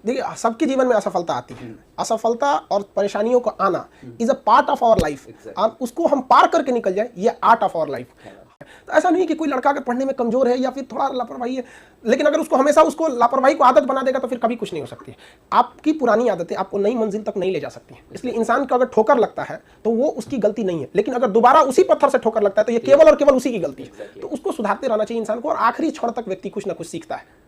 देखिए सबके जीवन में असफलता आती है, असफलता और परेशानियों को आना is a part of our life. और उसको हम पार करके निकल जाए, ये आर्ट ऑफ आवर लाइफ। तो ऐसा नहीं कि कोई लड़का अगर पढ़ने में कमजोर है या फिर थोड़ा लापरवाही है, लेकिन अगर उसको हमेशा उसको लापरवाही को आदत बना देगा तो फिर कभी कुछ नहीं हो सकती है। आपकी पुरानी आदतें आपको नई मंजिल तक नहीं ले जा सकती हैं। इसलिए इंसान को अगर ठोकर लगता है तो वो उसकी गलती नहीं है, लेकिन अगर दोबारा उसी पत्थर से ठोकर लगता है तो ये केवल और केवल उसी की गलती है। तो उसको सुधारते रहना चाहिए इंसान को, और आखिरी क्षण तक व्यक्ति कुछ ना कुछ सीखता है।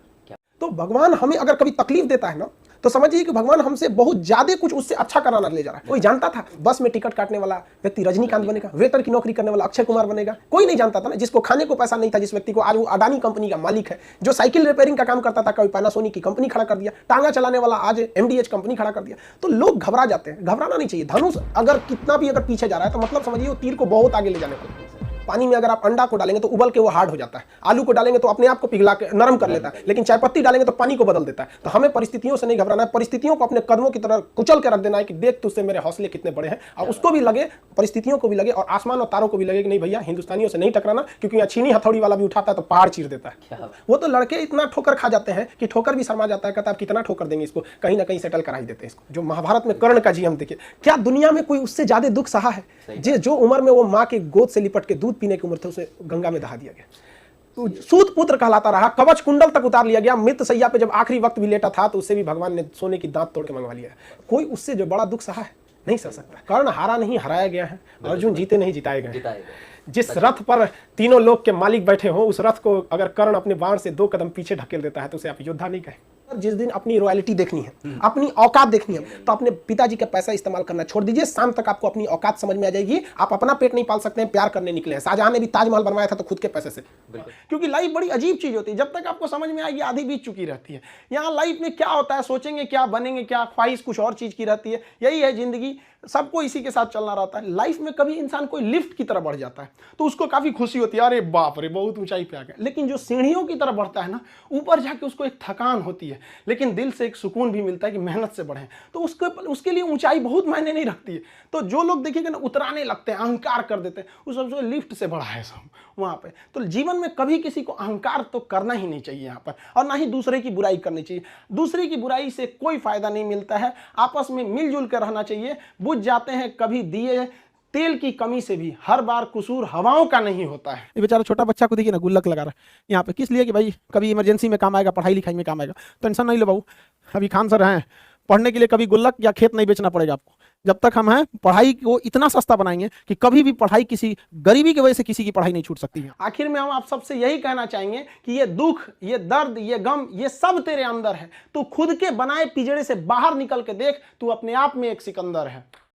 तो भगवान हमें अगर कभी तकलीफ देता है ना, तो समझिए कि भगवान हमसे बहुत ज्यादा कुछ उससे अच्छा कराना ले जा रहा है। कोई जानता था बस में टिकट काटने वाला व्यक्ति रजनीकांत बनेगा, वेटर की नौकरी करने वाला अक्षय कुमार बनेगा? कोई नहीं जानता था ना। जिसको खाने को पैसा नहीं था, जिस व्यक्ति को, आज वो अडानी कंपनी का मालिक है। जो साइकिल रिपेयरिंग का काम करता था, कभी पैनासोनिक की कंपनी खड़ा कर दिया। टांगा चलाने वाला आज MDH कंपनी खड़ा कर दिया। तो लोग घबरा जाते हैं, घबराना नहीं चाहिए। धनुष अगर कितना भी अगर पीछे जा रहा है तो मतलब समझिए वो तीर को बहुत आगे ले जाने वाला है। पानी में अगर आप अंडा को डालेंगे तो उबल के वो हार्ड हो जाता है, आलू को डालेंगे तो अपने आप को पिघला के नरम कर लेता है, लेकिन चाय पत्ती डालेंगे तो पानी को बदल देता है। तो हमें परिस्थितियों से नहीं घबराना है, परिस्थितियों को अपने कदमों की तरह कुचल के रख देना है कि देख तुझसे मेरे हौसले कितने बड़े हैं। और उसको भी लगे, परिस्थितियों को भी लगे और आसमान और तारों को भी लगे कि नहीं भैया हिंदुस्तानियों से नहीं टकराना, क्योंकि यहाँ छीनी हथौड़ी वाला भी उठाता है तो पहाड़ चीर देता है। वो तो लड़के इतना ठोकर खा जाते हैं कि ठोकर भी शर्मा जाता है, कहता है कितना ठोकर देंगे इसको, कहीं ना कहीं सेटल करा ही देते हैं इसको। जो महाभारत में कर्ण का जीवन देखिए, क्या दुनिया में कोई उससे ज्यादा दुख सहा है? जो उम्र में वो माँ के गोद से लिपट के दूध पीने की उम्र थी, उसे गंगा में दहा दिया गया। तो सूत पुत्र कहलाता रहा, कवच कुंडल तक उतार लिया गया। मृत सैया पे जब आखिरी वक्त भी लेटा था तो उससे भी भगवान ने सोने की दांत तोड़ के मंगवा लिया। कोई उससे जो बड़ा दुख सहा है? नहीं सह सकता। कर्ण हारा नहीं, हराया गया है। अर्जुन जीते नहीं, जिताए गए। जिस रथ पर तीनों लोग के मालिक बैठे हो, उस रथ को अगर कर्ण अपने बाण से 2 कदम पीछे ढकेल देता है तो उसे आप योद्धा नहीं कहें। जिस दिन अपनी रॉयल्टी देखनी है, अपनी औकात देखनी है, तो अपने पिताजी का पैसा इस्तेमाल करना छोड़ दीजिए। शाम तक आपको अपनी औकात समझ में आ जाएगी। आप अपना पेट नहीं पाल सकते हैं, प्यार करने निकले हैं। शाहजहां ने भी ताजमहल बनवाया था तो खुद के पैसे से। क्योंकि लाइफ बड़ी अजीब चीज होती है, जब तक आपको समझ में आएगी आधी बीत चुकी रहती है। यहाँ लाइफ में क्या होता है, सोचेंगे क्या, बनेंगे क्या, ख्वाहिश कुछ और चीज की रहती है। यही है जिंदगी, सबको इसी के साथ चलना रहता है। लाइफ में कभी इंसान कोई लिफ्ट की तरफ बढ़ जाता है तो उसको काफी खुशी होती है, अरे बाप रे बहुत ऊंचाई पे आ गया। लेकिन जो सीढ़ियों की तरफ बढ़ता है ना, ऊपर जाके उसको एक थकान होती है, लेकिन दिल से एक सुकून भी मिलता है कि मेहनत से बढ़े। तो उसके लिए ऊंचाई बहुत मायने नहीं रखती है। तो जो लोग देखिएगा ना उतराने लगते हैं, अहंकार कर देते हैं, उस सबसे लिफ्ट से बढ़ा है सब वहां पे। तो जीवन में कभी किसी को अहंकार तो करना ही नहीं चाहिए यहाँ पर, और ना ही दूसरे की बुराई करनी चाहिए। दूसरे की बुराई से कोई फायदा नहीं मिलता है। आपस में मिलजुल कर रहना चाहिए। बुझ जाते हैं कभी दिए तेल की कमी से भी, हर बार कसूर हवाओं का नहीं होता है। ये बेचारा छोटा बच्चा को देखिए ना, गुल्लक लगा रहा है यहाँ पे, किस लिए? कि भाई कभी इमरजेंसी में काम आएगा, पढ़ाई लिखाई में काम आएगा। टेंशन नहीं लो बाबू, अभी खान सर हैं, पढ़ने के लिए कभी गुल्लक या खेत नहीं बेचना पड़ेगा आपको। जब तक हम हैं, पढ़ाई को इतना सस्ता बनाएंगे कि कभी भी पढ़ाई किसी गरीबी की वजह से किसी की पढ़ाई नहीं छूट सकती है। आखिर में हम आप सबसे यही कहना चाहेंगे कि ये दुख, ये दर्द, ये गम, ये सब तेरे अंदर है। तू खुद के बनाए पिंजरे से बाहर निकल के देख, तू अपने आप में एक सिकंदर है।